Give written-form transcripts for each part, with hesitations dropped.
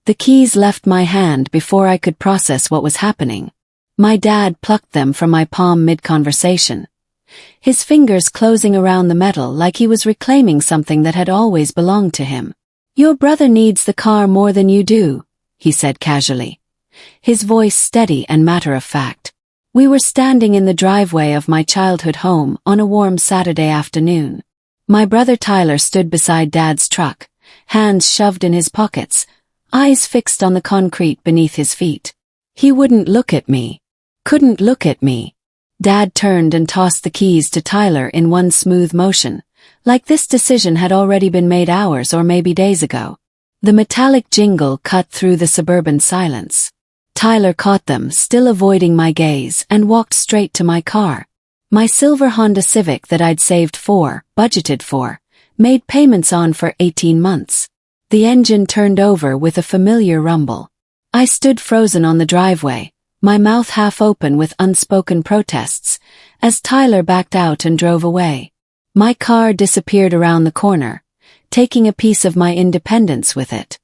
The keys left my hand before I could process what was happening. My dad plucked them from my palm mid-conversation, his fingers closing around the metal like he was reclaiming something that had always belonged to him. "Your brother needs the car more than you do," he said casually, his voice steady and matter-of-fact. We were standing in the driveway of my childhood home on a warm Saturday afternoon. My brother Tyler stood beside Dad's truck, hands shoved in his pockets, eyes fixed on the concrete beneath his feet. He wouldn't look at me. Couldn't look at me. Dad turned and tossed the keys to Tyler in one smooth motion, like this decision had already been made hours or maybe days ago. The metallic jingle cut through the suburban silence. Tyler caught them, still avoiding my gaze, and walked straight to my car. My silver Honda Civic that I'd saved for, budgeted for, made payments on for 18 months. The engine turned over with a familiar rumble. I stood frozen on the driveway, my mouth half open with unspoken protests, as Tyler backed out and drove away. My car disappeared around the corner, taking a piece of my independence with it.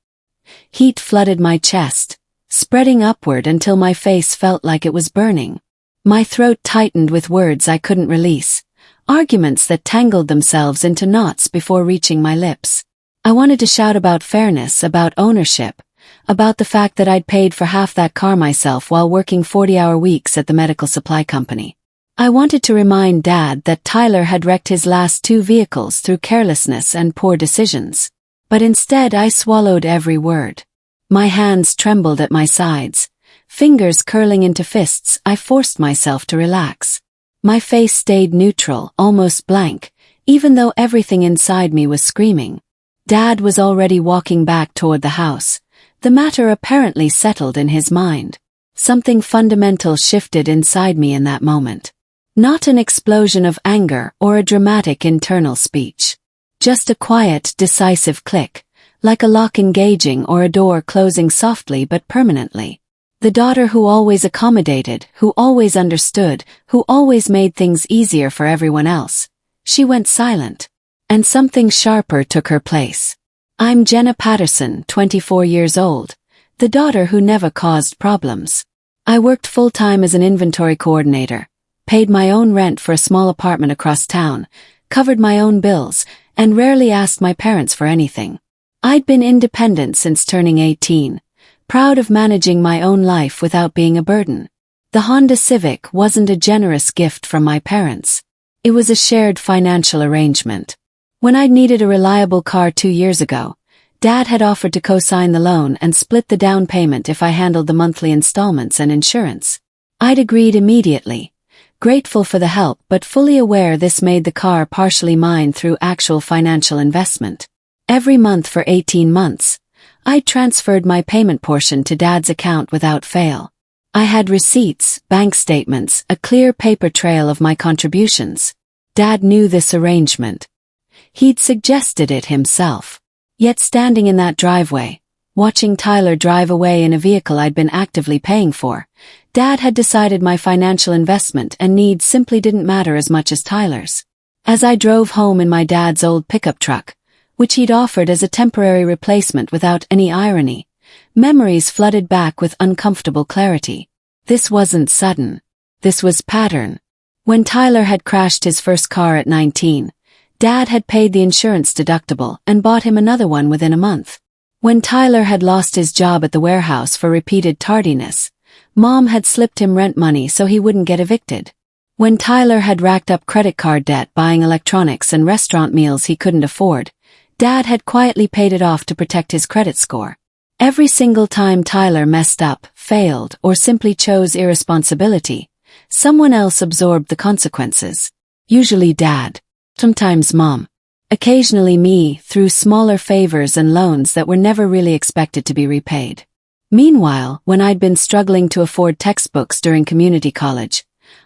Heat flooded my chest, spreading upward until my face felt like it was burning. My throat tightened with words I couldn't release, arguments that tangled themselves into knots before reaching my lips. I wanted to shout about fairness, about ownership, about the fact that I'd paid for half that car myself while working 40-hour weeks at the medical supply company. I wanted to remind Dad that Tyler had wrecked his last 2 vehicles through carelessness and poor decisions. But instead I swallowed every word. My hands trembled at my sides, fingers curling into fists. I forced myself to relax. My face stayed neutral, almost blank, even though everything inside me was screaming. Dad was already walking back toward the house, the matter apparently settled in his mind. Something fundamental shifted inside me in that moment. Not an explosion of anger or a dramatic internal speech. Just a quiet, decisive click, like a lock engaging or a door closing softly but permanently. The daughter who always accommodated, who always understood, who always made things easier for everyone else. She went silent. And something sharper took her place. I'm Jenna Patterson, 24 years old, the daughter who never caused problems. I worked full-time as an inventory coordinator, paid my own rent for a small apartment across town, covered my own bills, and rarely asked my parents for anything. I'd been independent since turning 18, proud of managing my own life without being a burden. The Honda Civic wasn't a generous gift from my parents. It was a shared financial arrangement. When I'd needed a reliable car 2 years ago, Dad had offered to co-sign the loan and split the down payment if I handled the monthly installments and insurance. I'd agreed immediately, grateful for the help but fully aware this made the car partially mine through actual financial investment. Every month for 18 months, I'd transferred my payment portion to Dad's account without fail. I had receipts, bank statements, a clear paper trail of my contributions. Dad knew this arrangement. He'd suggested it himself. Yet standing in that driveway, watching Tyler drive away in a vehicle I'd been actively paying for, Dad had decided my financial investment and needs simply didn't matter as much as Tyler's. As I drove home in my dad's old pickup truck, which he'd offered as a temporary replacement without any irony, memories flooded back with uncomfortable clarity. This wasn't sudden. This was pattern. When Tyler had crashed his first car at 19, Dad had paid the insurance deductible and bought him another one within a month. When Tyler had lost his job at the warehouse for repeated tardiness, Mom had slipped him rent money so he wouldn't get evicted. When Tyler had racked up credit card debt buying electronics and restaurant meals he couldn't afford, Dad had quietly paid it off to protect his credit score. Every single time Tyler messed up, failed, or simply chose irresponsibility, someone else absorbed the consequences. Usually Dad. Sometimes Mom. Occasionally me, through smaller favors and loans that were never really expected to be repaid. Meanwhile, when I'd been struggling to afford textbooks during community college,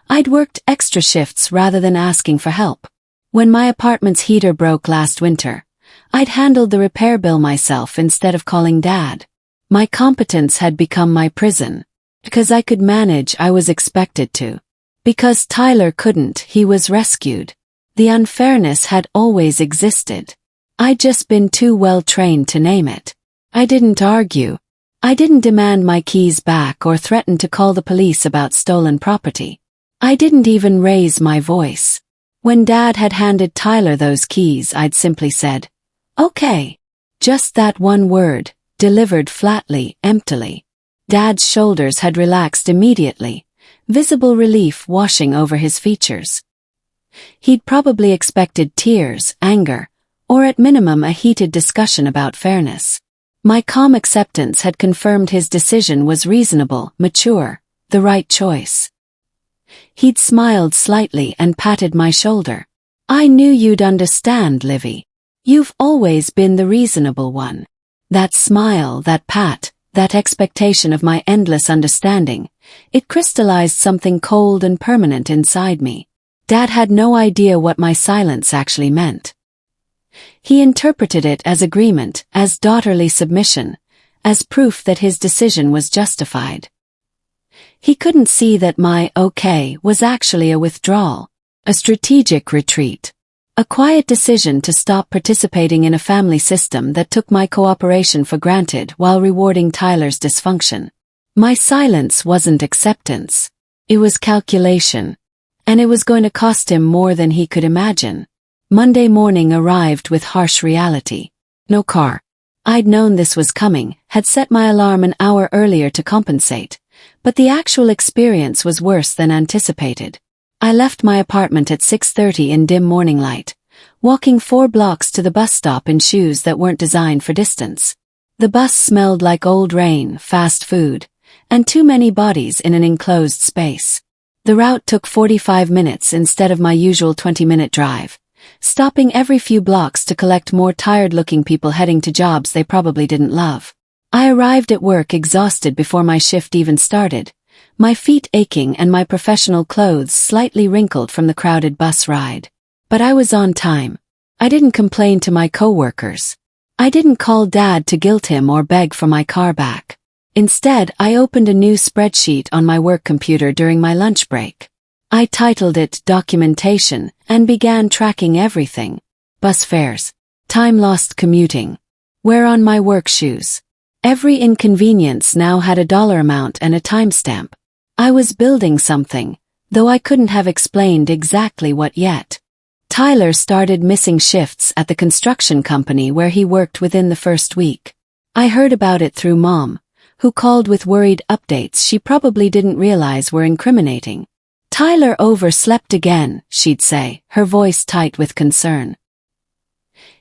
I'd worked extra shifts rather than asking for help. When my apartment's heater broke last winter, I'd handled the repair bill myself instead of calling Dad. My competence had become my prison. Because I could manage, I was expected to. Because Tyler couldn't, he was rescued. The unfairness had always existed. I'd just been too well trained to name it. I didn't argue. I didn't demand my keys back or threaten to call the police about stolen property. I didn't even raise my voice. When Dad had handed Tyler those keys, I'd simply said, "Okay." Just that one word, delivered flatly, emptily. Dad's shoulders had relaxed immediately, visible relief washing over his features. He'd probably expected tears, anger, or at minimum a heated discussion about fairness. My calm acceptance had confirmed his decision was reasonable, mature, the right choice. He'd smiled slightly and patted my shoulder. "I knew you'd understand, Livy. You've always been the reasonable one." That smile, that pat, that expectation of my endless understanding, it crystallized something cold and permanent inside me. Dad had no idea what my silence actually meant. He interpreted it as agreement, as daughterly submission, as proof that his decision was justified. He couldn't see that my okay was actually a withdrawal, a strategic retreat, a quiet decision to stop participating in a family system that took my cooperation for granted while rewarding Tyler's dysfunction. My silence wasn't acceptance. It was calculation. And it was going to cost him more than he could imagine. Monday morning arrived with harsh reality. No car. I'd known this was coming, had set my alarm an hour earlier to compensate, but the actual experience was worse than anticipated. I left my apartment at 6:30 in dim morning light, walking 4 blocks to the bus stop in shoes that weren't designed for distance. The bus smelled like old rain, fast food, and too many bodies in an enclosed space. The route took 45 minutes instead of my usual 20-minute drive, stopping every few blocks to collect more tired-looking people heading to jobs they probably didn't love. I arrived at work exhausted before my shift even started, my feet aching and my professional clothes slightly wrinkled from the crowded bus ride. But I was on time. I didn't complain to my coworkers. I didn't call Dad to guilt him or beg for my car back. Instead, I opened a new spreadsheet on my work computer during my lunch break. I titled it Documentation and began tracking everything. Bus fares, time lost commuting, wear on my work shoes. Every inconvenience now had a dollar amount and a timestamp. I was building something, though I couldn't have explained exactly what yet. Tyler started missing shifts at the construction company where he worked within the first week. I heard about it through Mom, who called with worried updates she probably didn't realize were incriminating. "Tyler overslept again," she'd say, her voice tight with concern.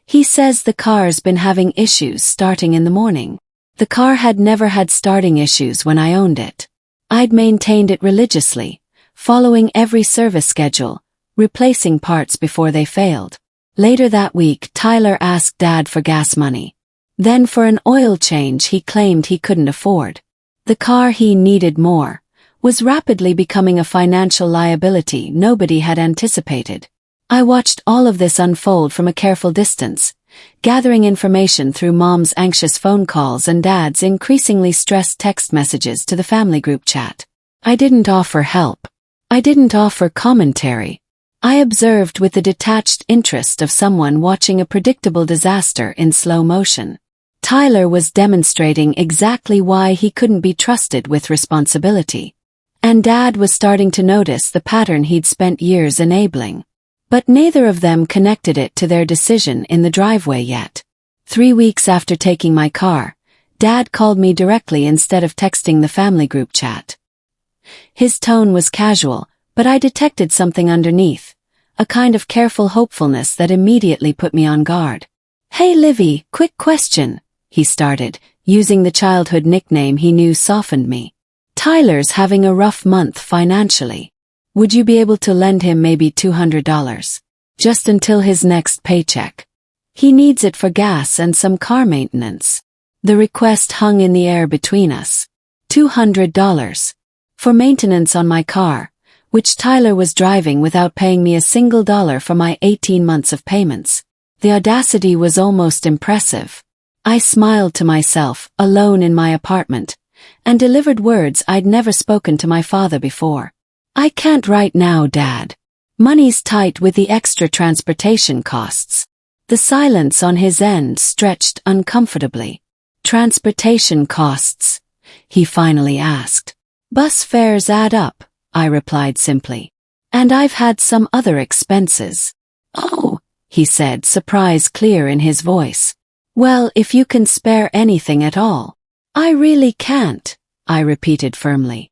"He says the car's been having issues starting in the morning." The car had never had starting issues when I owned it. I'd maintained it religiously, following every service schedule, replacing parts before they failed. Later that week, Tyler asked Dad for gas money. Then for an oil change he claimed he couldn't afford. The car he needed more was rapidly becoming a financial liability nobody had anticipated. I watched all of this unfold from a careful distance, gathering information through Mom's anxious phone calls and Dad's increasingly stressed text messages to the family group chat. I didn't offer help. I didn't offer commentary. I observed with the detached interest of someone watching a predictable disaster in slow motion. Tyler was demonstrating exactly why he couldn't be trusted with responsibility. And Dad was starting to notice the pattern he'd spent years enabling. But neither of them connected it to their decision in the driveway yet. 3 weeks after taking my car, Dad called me directly instead of texting the family group chat. His tone was casual, but I detected something underneath, a kind of careful hopefulness that immediately put me on guard. "Hey Livy, quick question," he started, using the childhood nickname he knew softened me. "Tyler's having a rough month financially. Would you be able to lend him maybe $200? Just until his next paycheck. He needs it for gas and some car maintenance." The request hung in the air between us. $200. For maintenance on my car, which Tyler was driving without paying me a single dollar for my 18 months of payments. The audacity was almost impressive. I smiled to myself, alone in my apartment, and delivered words I'd never spoken to my father before. "I can't right now, Dad. Money's tight with the extra transportation costs." The silence on his end stretched uncomfortably. Transportation costs, he finally asked. Bus fares add up, I replied simply. And I've had some other expenses. Oh, he said, surprise clear in his voice. Well, if you can spare anything at all. I really can't, I repeated firmly.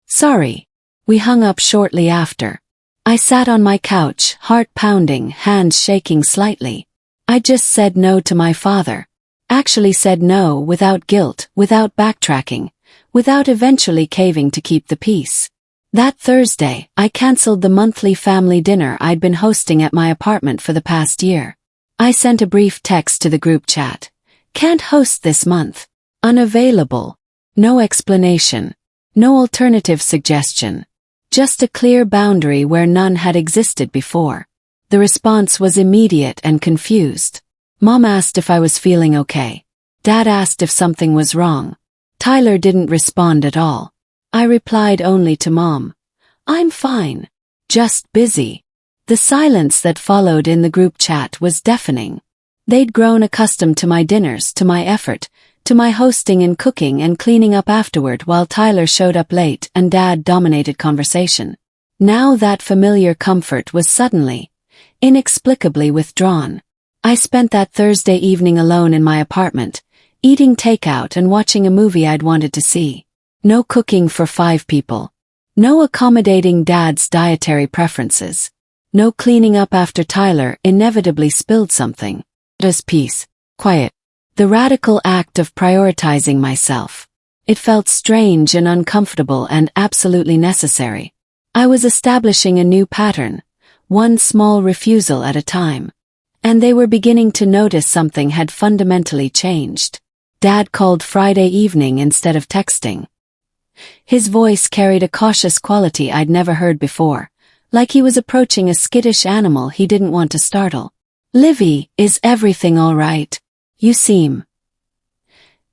Sorry. We hung up shortly after. I sat on my couch, heart pounding, hands shaking slightly. I just said no to my father. Actually said no without guilt, without backtracking, without eventually caving to keep the peace. That Thursday, I canceled the monthly family dinner I'd been hosting at my apartment for the past year. I sent a brief text to the group chat. Can't host this month. Unavailable. No explanation. No alternative suggestion. Just a clear boundary where none had existed before. The response was immediate and confused. Mom asked if I was feeling okay. Dad asked if something was wrong. Tyler didn't respond at all. I replied only to Mom. I'm fine. Just busy. The silence that followed in the group chat was deafening. They'd grown accustomed to my dinners, to my effort, to my hosting and cooking and cleaning up afterward while Tyler showed up late and Dad dominated conversation. Now that familiar comfort was suddenly, inexplicably withdrawn. I spent that Thursday evening alone in my apartment, eating takeout and watching a movie I'd wanted to see. No cooking for 5 people. No accommodating Dad's dietary preferences. No cleaning up after Tyler inevitably spilled something. Just peace. Quiet. The radical act of prioritizing myself. It felt strange and uncomfortable and absolutely necessary. I was establishing a new pattern, one small refusal at a time. And they were beginning to notice something had fundamentally changed. Dad called Friday evening instead of texting. His voice carried a cautious quality I'd never heard before, like he was approaching a skittish animal he didn't want to startle. Livy, is everything all right? You seem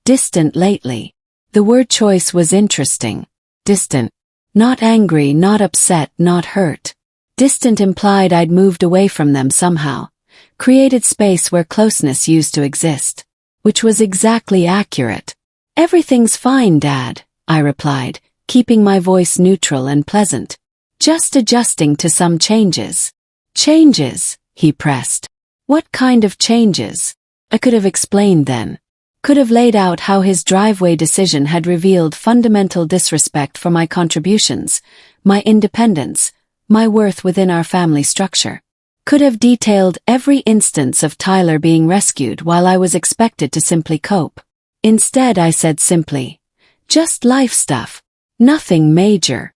distant lately. The word choice was interesting. Distant. Not angry, not upset, not hurt. Distant implied I'd moved away from them somehow, created space where closeness used to exist, which was exactly accurate. Everything's fine, Dad, I replied, keeping my voice neutral and pleasant. Just adjusting to some changes. Changes, he pressed. What kind of changes? I could have explained then. Could have laid out how his driveway decision had revealed fundamental disrespect for my contributions, my independence, my worth within our family structure. Could have detailed every instance of Tyler being rescued while I was expected to simply cope. Instead, I said simply, just life stuff. Nothing major.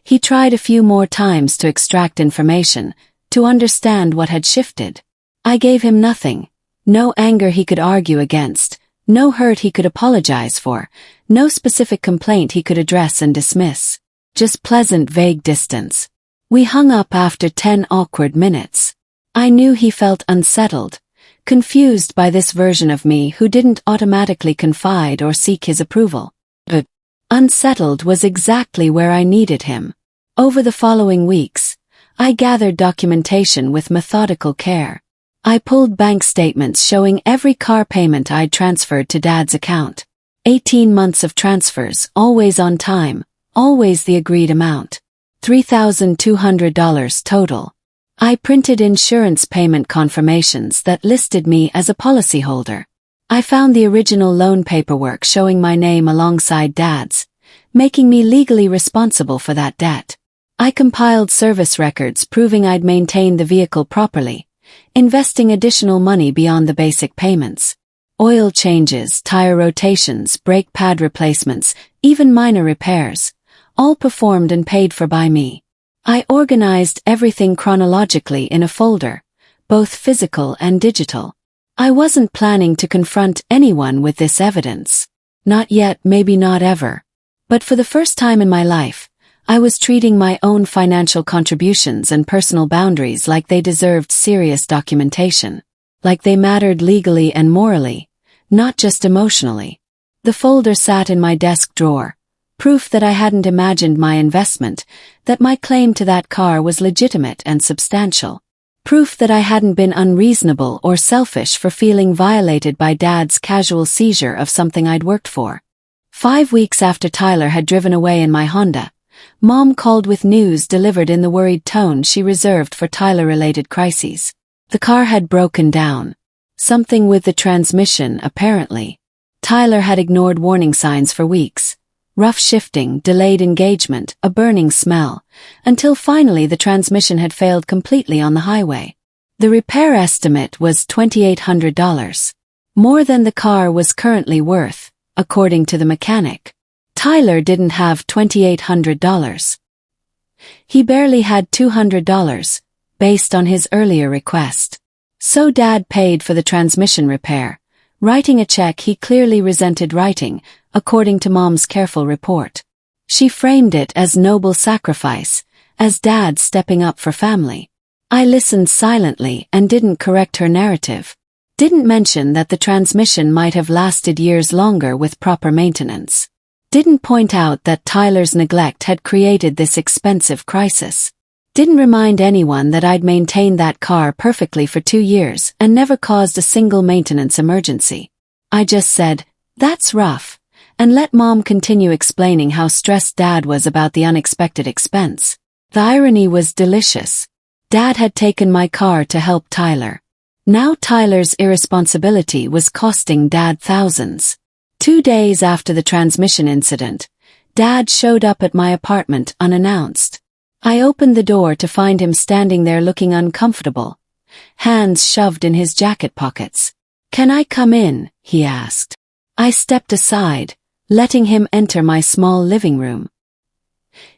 He tried a few more times to extract information, to understand what had shifted. I gave him nothing. No anger he could argue against, no hurt he could apologize for, no specific complaint he could address and dismiss. Just pleasant, vague distance. We hung up after 10 awkward minutes. I knew he felt unsettled, confused by this version of me who didn't automatically confide or seek his approval. But unsettled was exactly where I needed him. Over the following weeks, I gathered documentation with methodical care. I pulled bank statements showing every car payment I'd transferred to Dad's account. 18 months of transfers, always on time, always the agreed amount. $3,200 total. I printed insurance payment confirmations that listed me as a policyholder. I found the original loan paperwork showing my name alongside Dad's, making me legally responsible for that debt. I compiled service records proving I'd maintained the vehicle properly, investing additional money beyond the basic payments. Oil changes, tire rotations, brake pad replacements, even minor repairs, all performed and paid for by me. I organized everything chronologically in a folder, both physical and digital. I wasn't planning to confront anyone with this evidence. Not yet, maybe not ever. But for the first time in my life, I was treating my own financial contributions and personal boundaries like they deserved serious documentation. Like they mattered legally and morally, not just emotionally. The folder sat in my desk drawer, proof that I hadn't imagined my investment, that my claim to that car was legitimate and substantial. Proof that I hadn't been unreasonable or selfish for feeling violated by Dad's casual seizure of something I'd worked for. 5 weeks after Tyler had driven away in my Honda, Mom called with news delivered in the worried tone she reserved for Tyler-related crises. The car had broken down. Something with the transmission, apparently. Tyler had ignored warning signs for weeks. Rough shifting, delayed engagement, a burning smell, until finally the transmission had failed completely on the highway. The repair estimate was $2,800. More than the car was currently worth, according to the mechanic. Tyler didn't have $2,800. He barely had $200, based on his earlier request. So Dad paid for the transmission repair, writing a check he clearly resented writing, according to Mom's careful report. She framed it as noble sacrifice, as Dad stepping up for family. I listened silently and didn't correct her narrative. Didn't mention that the transmission might have lasted years longer with proper maintenance. Didn't point out that Tyler's neglect had created this expensive crisis. Didn't remind anyone that I'd maintained that car perfectly for 2 years and never caused a single maintenance emergency. I just said, "That's rough," and let Mom continue explaining how stressed Dad was about the unexpected expense. The irony was delicious. Dad had taken my car to help Tyler. Now Tyler's irresponsibility was costing Dad thousands. 2 days after the transmission incident, Dad showed up at my apartment unannounced. I opened the door to find him standing there looking uncomfortable, hands shoved in his jacket pockets. "Can I come in?" he asked. I stepped aside, letting him enter my small living room.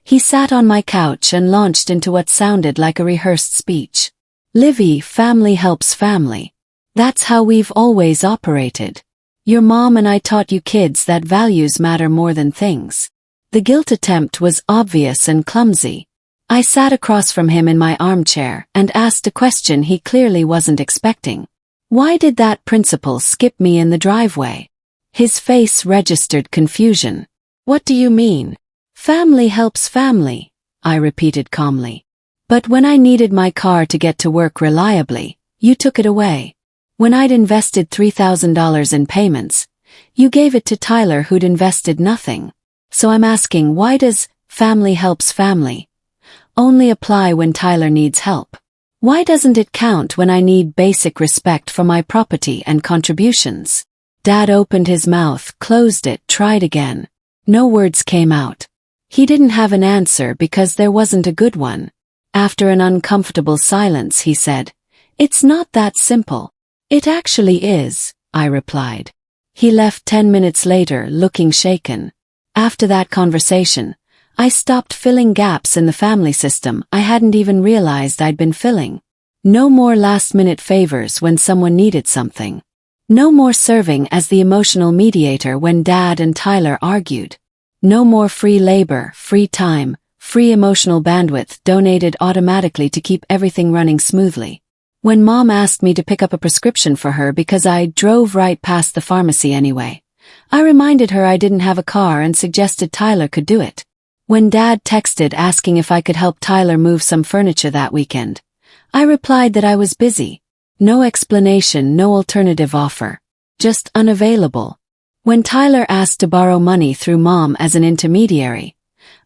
He sat on my couch and launched into what sounded like a rehearsed speech. "Livy, family helps family. That's how we've always operated. Your mom and I taught you kids that values matter more than things." The guilt attempt was obvious and clumsy. I sat across from him in my armchair and asked a question he clearly wasn't expecting. Why did that principal skip me in the driveway? His face registered confusion. "What do you mean?" "Family helps family," I repeated calmly. "But when I needed my car to get to work reliably, you took it away. When I'd invested $3,000 in payments, you gave it to Tyler who'd invested nothing. So I'm asking, why does family helps family only apply when Tyler needs help? Why doesn't it count when I need basic respect for my property and contributions?" Dad opened his mouth, closed it, tried again. No words came out. He didn't have an answer because there wasn't a good one. After an uncomfortable silence, he said, "It's not that simple." "It actually is," I replied. He left 10 minutes later, looking shaken. After that conversation, I stopped filling gaps in the family system I hadn't even realized I'd been filling. No more last-minute favors when someone needed something. No more serving as the emotional mediator when Dad and Tyler argued. No more free labor, free time, free emotional bandwidth donated automatically to keep everything running smoothly. When Mom asked me to pick up a prescription for her because I drove right past the pharmacy anyway, I reminded her I didn't have a car and suggested Tyler could do it. When Dad texted asking if I could help Tyler move some furniture that weekend, I replied that I was busy. No explanation, no alternative offer. Just unavailable. When Tyler asked to borrow money through Mom as an intermediary,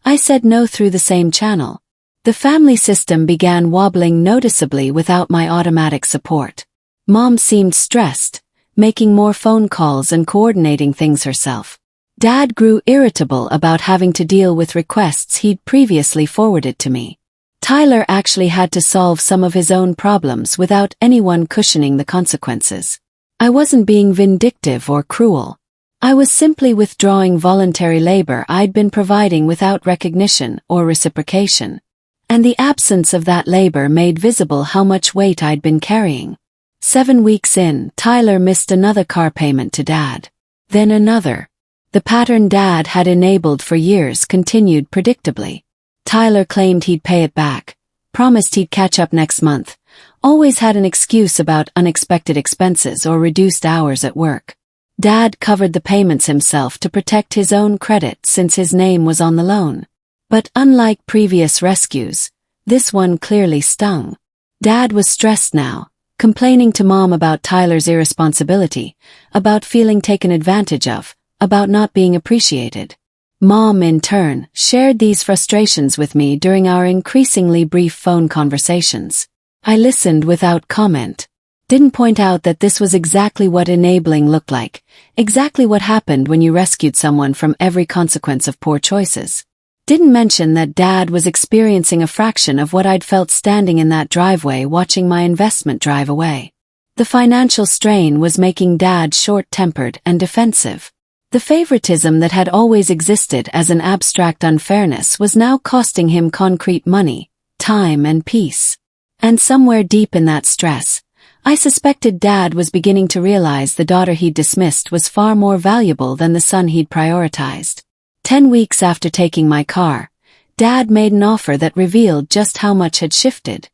I said no through the same channel. The family system began wobbling noticeably without my automatic support. Mom seemed stressed, making more phone calls and coordinating things herself. Dad grew irritable about having to deal with requests he'd previously forwarded to me. Tyler actually had to solve some of his own problems without anyone cushioning the consequences. I wasn't being vindictive or cruel. I was simply withdrawing voluntary labor I'd been providing without recognition or reciprocation. And the absence of that labor made visible how much weight I'd been carrying. 7 weeks in, Tyler missed another car payment to Dad. Then another. The pattern Dad had enabled for years continued predictably. Tyler claimed he'd pay it back, promised he'd catch up next month, always had an excuse about unexpected expenses or reduced hours at work. Dad covered the payments himself to protect his own credit since his name was on the loan. But unlike previous rescues, this one clearly stung. Dad was stressed now, complaining to Mom about Tyler's irresponsibility, about feeling taken advantage of, about not being appreciated. Mom, in turn, shared these frustrations with me during our increasingly brief phone conversations. I listened without comment. Didn't point out that this was exactly what enabling looked like, exactly what happened when you rescued someone from every consequence of poor choices. Didn't mention that Dad was experiencing a fraction of what I'd felt standing in that driveway watching my investment drive away. The financial strain was making Dad short-tempered and defensive. The favoritism that had always existed as an abstract unfairness was now costing him concrete money, time and peace. And somewhere deep in that stress, I suspected Dad was beginning to realize the daughter he'd dismissed was far more valuable than the son he'd prioritized. 10 weeks after taking my car, Dad made an offer that revealed just how much had shifted.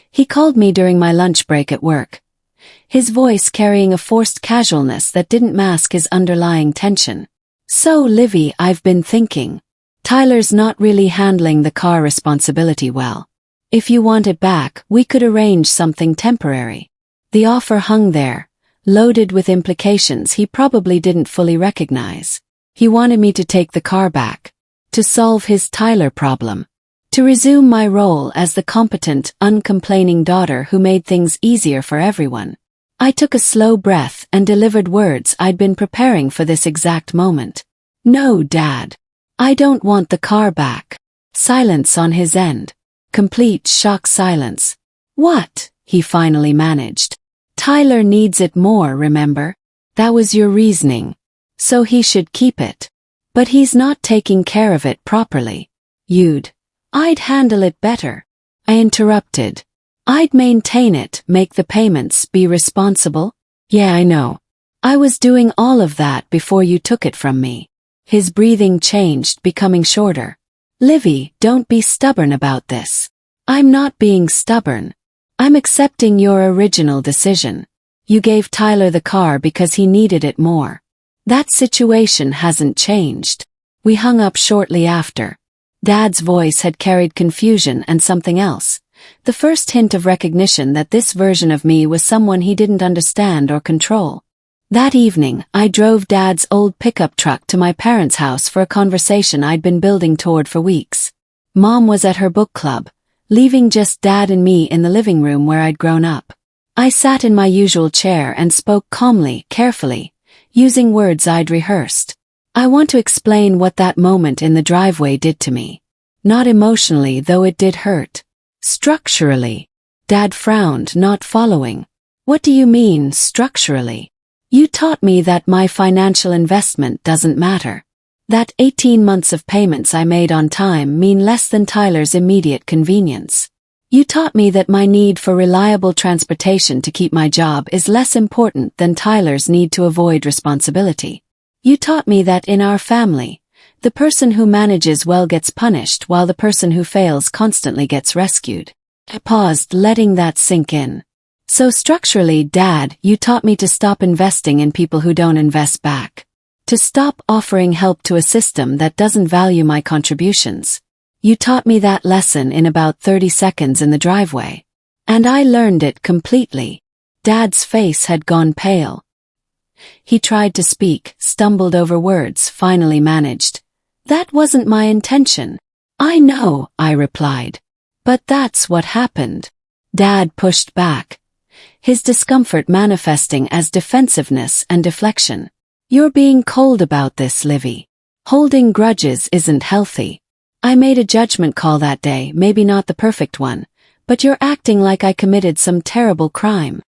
He called me during my lunch break at work, his voice carrying a forced casualness that didn't mask his underlying tension. "So, Livy, I've been thinking. Tyler's not really handling the car responsibility well. If you want it back, we could arrange something temporary." The offer hung there, loaded with implications he probably didn't fully recognize. He wanted me to take the car back, to solve his Tyler problem, to resume my role as the competent, uncomplaining daughter who made things easier for everyone. I took a slow breath and delivered words I'd been preparing for this exact moment. "No, Dad. I don't want the car back." Silence on his end. Complete shock silence. "What?" he finally managed. "Tyler needs it more, remember? That was your reasoning. So he should keep it. But he's not taking care of it properly. I'd handle it better." I interrupted. "I'd maintain it, make the payments, be responsible." "Yeah, I know. I was doing all of that before you took it from me." His breathing changed, becoming shorter. "Livy, don't be stubborn about this." "I'm not being stubborn. I'm accepting your original decision. You gave Tyler the car because he needed it more. That situation hasn't changed." We hung up shortly after. Dad's voice had carried confusion and something else, the first hint of recognition that this version of me was someone he didn't understand or control. That evening, I drove Dad's old pickup truck to my parents' house for a conversation I'd been building toward for weeks. Mom was at her book club, leaving just Dad and me in the living room where I'd grown up. I sat in my usual chair and spoke calmly, carefully, using words I'd rehearsed. "I want to explain what that moment in the driveway did to me. Not emotionally, though it did hurt. Structurally." Dad frowned, not following. "What do you mean, structurally?" "You taught me that my financial investment doesn't matter. That 18 months of payments I made on time mean less than Tyler's immediate convenience. You taught me that my need for reliable transportation to keep my job is less important than Tyler's need to avoid responsibility. You taught me that in our family, the person who manages well gets punished while the person who fails constantly gets rescued." I paused, letting that sink in. "So structurally, Dad, you taught me to stop investing in people who don't invest back. To stop offering help to a system that doesn't value my contributions. You taught me that lesson in about 30 seconds in the driveway. And I learned it completely." Dad's face had gone pale. He tried to speak, stumbled over words, finally managed. "That wasn't my intention." "I know," I replied. "But that's what happened." Dad pushed back, his discomfort manifesting as defensiveness and deflection. "You're being cold about this, Livy. Holding grudges isn't healthy. I made a judgment call that day, maybe not the perfect one, but you're acting like I committed some terrible crime."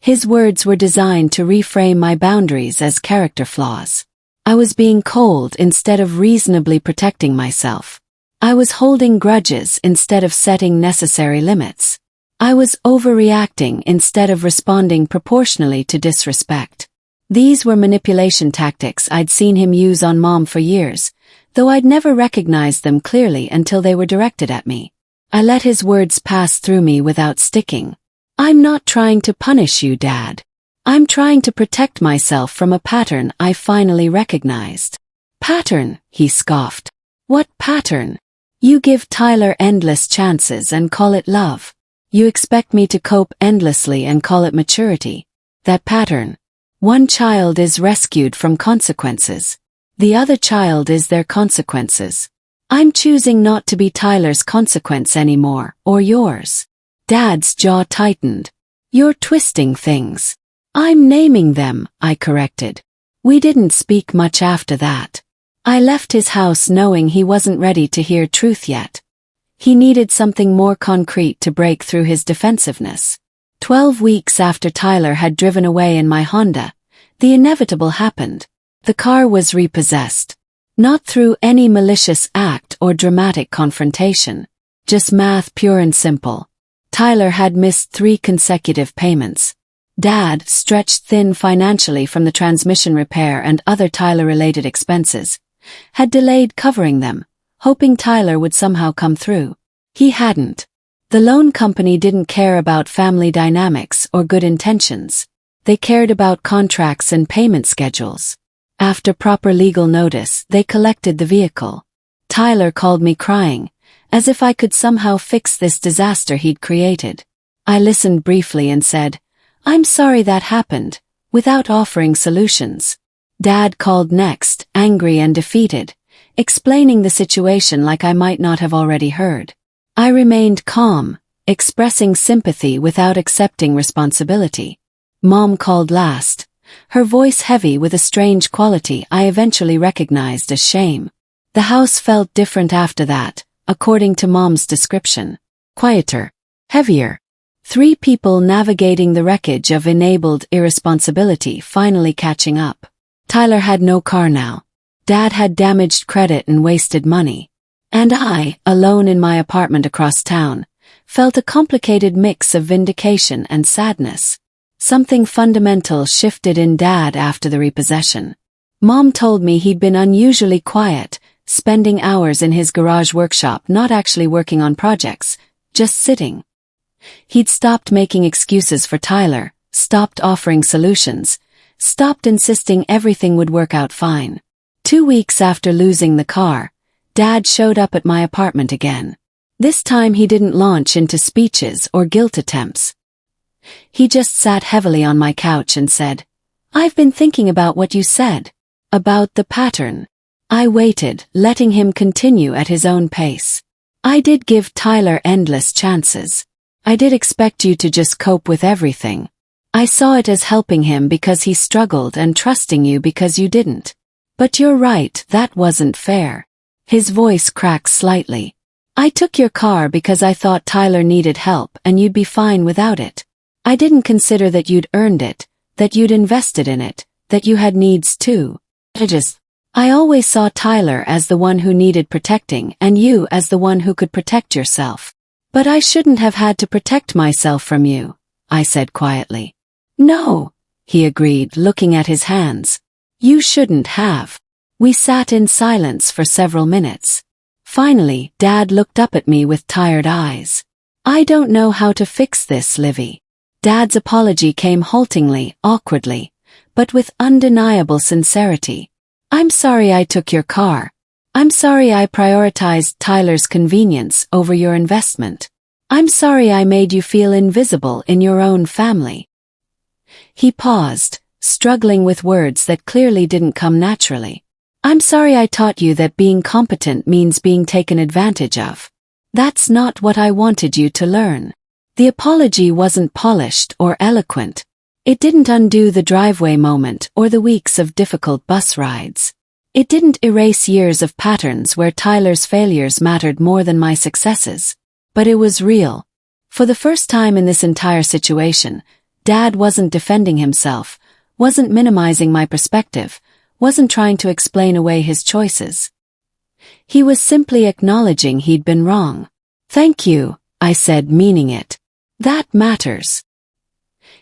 His words were designed to reframe my boundaries as character flaws. I was being cold instead of reasonably protecting myself. I was holding grudges instead of setting necessary limits. I was overreacting instead of responding proportionally to disrespect. These were manipulation tactics I'd seen him use on Mom for years, though I'd never recognized them clearly until they were directed at me. I let his words pass through me without sticking. "I'm not trying to punish you, Dad. I'm trying to protect myself from a pattern I finally recognized." "Pattern?" he scoffed. "What pattern? You give Tyler endless chances and call it love. You expect me to cope endlessly and call it maturity. That pattern. One child is rescued from consequences. The other child is their consequences. I'm choosing not to be Tyler's consequence anymore, or yours. Dad's jaw tightened. You're twisting things. I'm naming them, I corrected. We didn't speak much after that. I left his house knowing he wasn't ready to hear truth yet. He needed something more concrete to break through his defensiveness. 12 weeks after Tyler had driven away in my Honda, the inevitable happened. The car was repossessed. Not through any malicious act or dramatic confrontation. Just math pure and simple. Tyler had missed 3 consecutive payments. Dad, stretched thin financially from the transmission repair and other Tyler-related expenses, had delayed covering them, hoping Tyler would somehow come through. He hadn't. The loan company didn't care about family dynamics or good intentions. They cared about contracts and payment schedules. After proper legal notice, they collected the vehicle. Tyler called me crying, as if I could somehow fix this disaster he'd created. I listened briefly and said, I'm sorry that happened, without offering solutions. Dad called next, angry and defeated, explaining the situation like I might not have already heard. I remained calm, expressing sympathy without accepting responsibility. Mom called last, her voice heavy with a strange quality I eventually recognized as shame. The house felt different after that, according to Mom's description. Quieter. Heavier. 3 people navigating the wreckage of enabled irresponsibility finally catching up. Tyler had no car now. Dad had damaged credit and wasted money. And I, alone in my apartment across town, felt a complicated mix of vindication and sadness. Something fundamental shifted in Dad after the repossession. Mom told me he'd been unusually quiet, spending hours in his garage workshop not actually working on projects, just sitting. He'd stopped making excuses for Tyler, stopped offering solutions, stopped insisting everything would work out fine. 2 weeks after losing the car, Dad showed up at my apartment again. This time he didn't launch into speeches or guilt attempts. He just sat heavily on my couch and said, I've been thinking about what you said. About the pattern. I waited, letting him continue at his own pace. I did give Tyler endless chances. I did expect you to just cope with everything. I saw it as helping him because he struggled and trusting you because you didn't. But you're right, that wasn't fair. His voice cracked slightly. I took your car because I thought Tyler needed help and you'd be fine without it. I didn't consider that you'd earned it, that you'd invested in it, that you had needs too. I always saw Tyler as the one who needed protecting and you as the one who could protect yourself. But I shouldn't have had to protect myself from you, I said quietly. No, he agreed, looking at his hands. You shouldn't have. We sat in silence for several minutes. Finally, Dad looked up at me with tired eyes. I don't know how to fix this, Livy. Dad's apology came haltingly, awkwardly, but with undeniable sincerity. I'm sorry I took your car. I'm sorry I prioritized Tyler's convenience over your investment. I'm sorry I made you feel invisible in your own family. He paused, struggling with words that clearly didn't come naturally. I'm sorry I taught you that being competent means being taken advantage of. That's not what I wanted you to learn. The apology wasn't polished or eloquent. It didn't undo the driveway moment or the weeks of difficult bus rides. It didn't erase years of patterns where Tyler's failures mattered more than my successes. But it was real. For the first time in this entire situation, Dad wasn't defending himself, wasn't minimizing my perspective, wasn't trying to explain away his choices. He was simply acknowledging he'd been wrong. Thank you, I said, meaning it. That matters.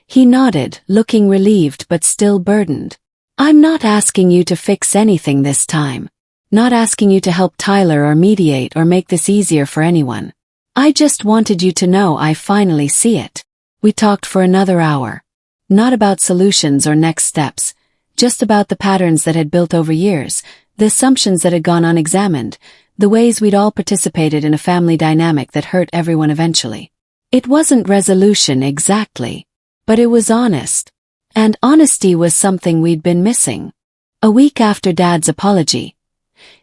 He nodded, looking relieved but still burdened. I'm not asking you to fix anything this time. Not asking you to help Tyler or mediate or make this easier for anyone. I just wanted you to know I finally see it. We talked for another hour. Not about solutions or next steps, just about the patterns that had built over years, the assumptions that had gone unexamined, the ways we'd all participated in a family dynamic that hurt everyone eventually. It wasn't resolution exactly, but it was honest. And honesty was something we'd been missing. A week after Dad's apology,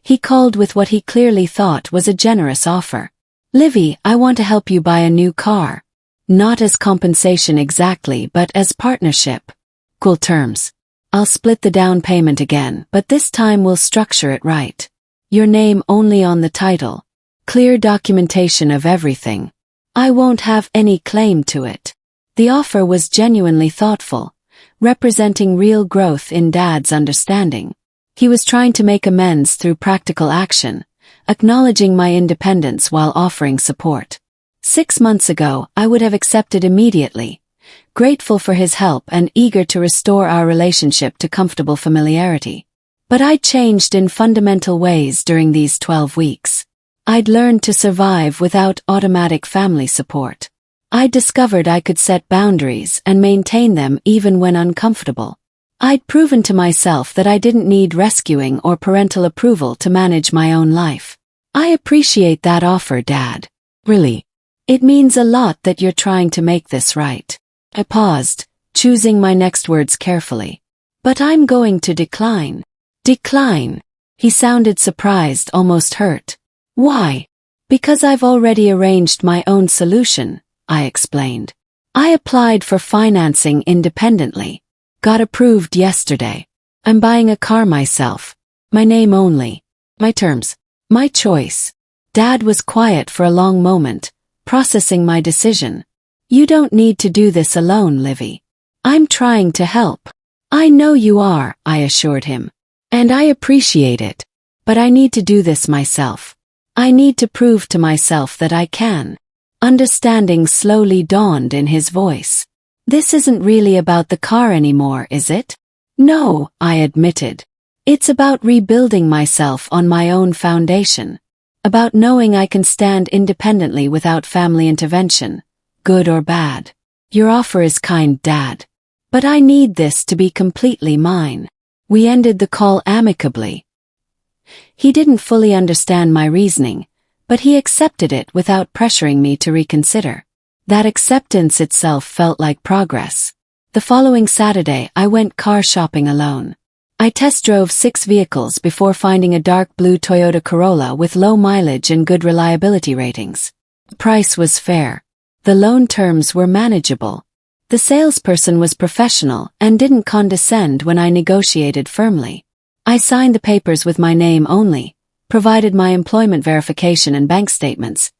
he called with what he clearly thought was a generous offer. "Livy, I want to help you buy a new car. Not as compensation exactly, but as partnership. Cool terms. I'll split the down payment again, but this time we'll structure it right. Your name only on the title. Clear documentation of everything. I won't have any claim to it." The offer was genuinely thoughtful, representing real growth in Dad's understanding. He was trying to make amends through practical action, acknowledging my independence while offering support. 6 months ago, I would have accepted immediately, grateful for his help and eager to restore our relationship to comfortable familiarity. But I'd changed in fundamental ways during these 12 weeks. I'd learned to survive without automatic family support. I'd discovered I could set boundaries and maintain them even when uncomfortable. I'd proven to myself that I didn't need rescuing or parental approval to manage my own life. I appreciate that offer, Dad. Really. It means a lot that you're trying to make this right. I paused, choosing my next words carefully. But I'm going to decline. Decline? He sounded surprised, almost hurt. Why? Because I've already arranged my own solution, I explained. I applied for financing independently. Got approved yesterday. I'm buying a car myself. My name only. My terms. My choice. Dad was quiet for a long moment, processing my decision. You don't need to do this alone, Livy. I'm trying to help. I know you are, I assured him. And I appreciate it. But I need to do this myself. I need to prove to myself that I can. Understanding slowly dawned in his voice. This isn't really about the car anymore, is it? No, I admitted. It's about rebuilding myself on my own foundation. About knowing I can stand independently without family intervention, good or bad. Your offer is kind, Dad. But I need this to be completely mine. We ended the call amicably. He didn't fully understand my reasoning, but he accepted it without pressuring me to reconsider. That acceptance itself felt like progress. The following Saturday, I went car shopping alone. I test drove 6 vehicles before finding a dark blue Toyota Corolla with low mileage and good reliability ratings. The price was fair. The loan terms were manageable. The salesperson was professional and didn't condescend when I negotiated firmly. I signed the papers with my name only, provided my employment verification and bank statements,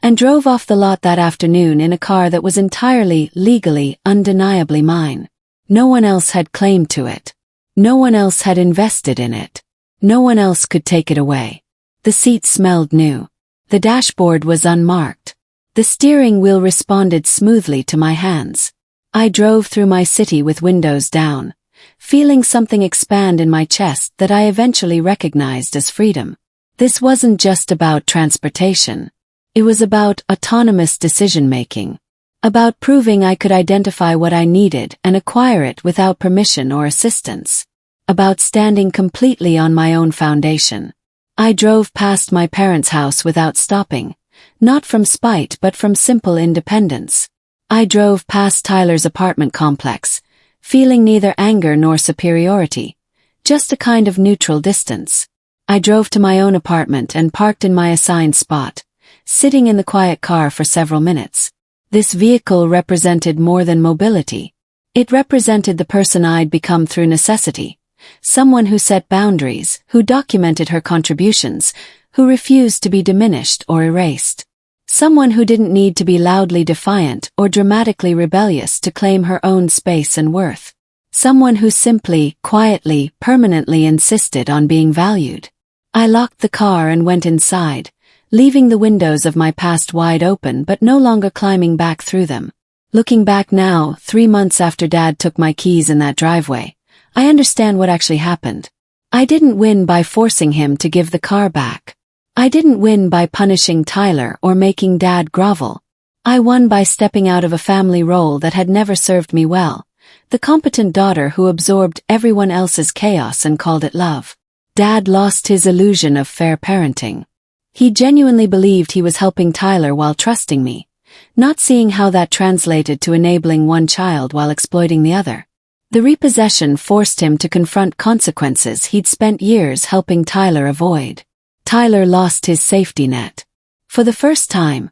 and drove off the lot that afternoon in a car that was entirely, legally, undeniably mine. No one else had claim to it. No one else had invested in it. No one else could take it away. The seat smelled new. The dashboard was unmarked. The steering wheel responded smoothly to my hands. I drove through my city with windows down, feeling something expand in my chest that I eventually recognized as freedom. This wasn't just about transportation. It was about autonomous decision-making. About proving I could identify what I needed and acquire it without permission or assistance. About standing completely on my own foundation. I drove past my parents' house without stopping, not from spite but from simple independence. I drove past Tyler's apartment complex, feeling neither anger nor superiority, just a kind of neutral distance. I drove to my own apartment and parked in my assigned spot, sitting in the quiet car for several minutes. This vehicle represented more than mobility. It represented the person I'd become through necessity, someone who set boundaries, who documented her contributions, who refused to be diminished or erased. Someone who didn't need to be loudly defiant or dramatically rebellious to claim her own space and worth. Someone who simply, quietly, permanently insisted on being valued. I locked the car and went inside, leaving the windows of my past wide open but no longer climbing back through them. Looking back now, 3 months after Dad took my keys in that driveway, I understand what actually happened. I didn't win by forcing him to give the car back. I didn't win by punishing Tyler or making Dad grovel. I won by stepping out of a family role that had never served me well, the competent daughter who absorbed everyone else's chaos and called it love. Dad lost his illusion of fair parenting. He genuinely believed he was helping Tyler while trusting me, not seeing how that translated to enabling one child while exploiting the other. The repossession forced him to confront consequences he'd spent years helping Tyler avoid. Tyler lost his safety net. For the first time,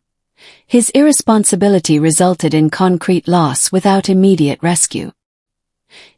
his irresponsibility resulted in concrete loss without immediate rescue.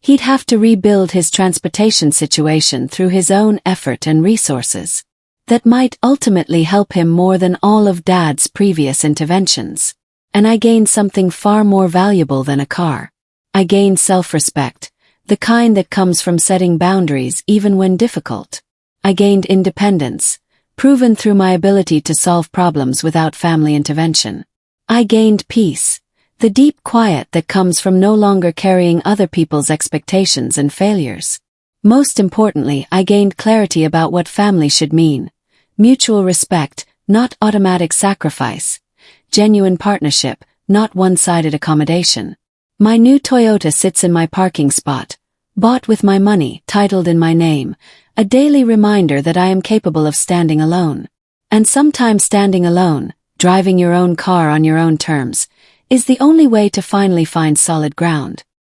He'd have to rebuild his transportation situation through his own effort and resources. That might ultimately help him more than all of Dad's previous interventions. And I gained something far more valuable than a car. I gained self-respect, the kind that comes from setting boundaries even when difficult. I gained independence, proven through my ability to solve problems without family intervention. I gained peace, the deep quiet that comes from no longer carrying other people's expectations and failures. Most importantly, I gained clarity about what family should mean. Mutual respect, not automatic sacrifice. Genuine partnership, not one-sided accommodation. My new Toyota sits in my parking spot, bought with my money, titled in my name, a daily reminder that I am capable of standing alone. And sometimes standing alone, driving your own car on your own terms, is the only way to finally find solid ground.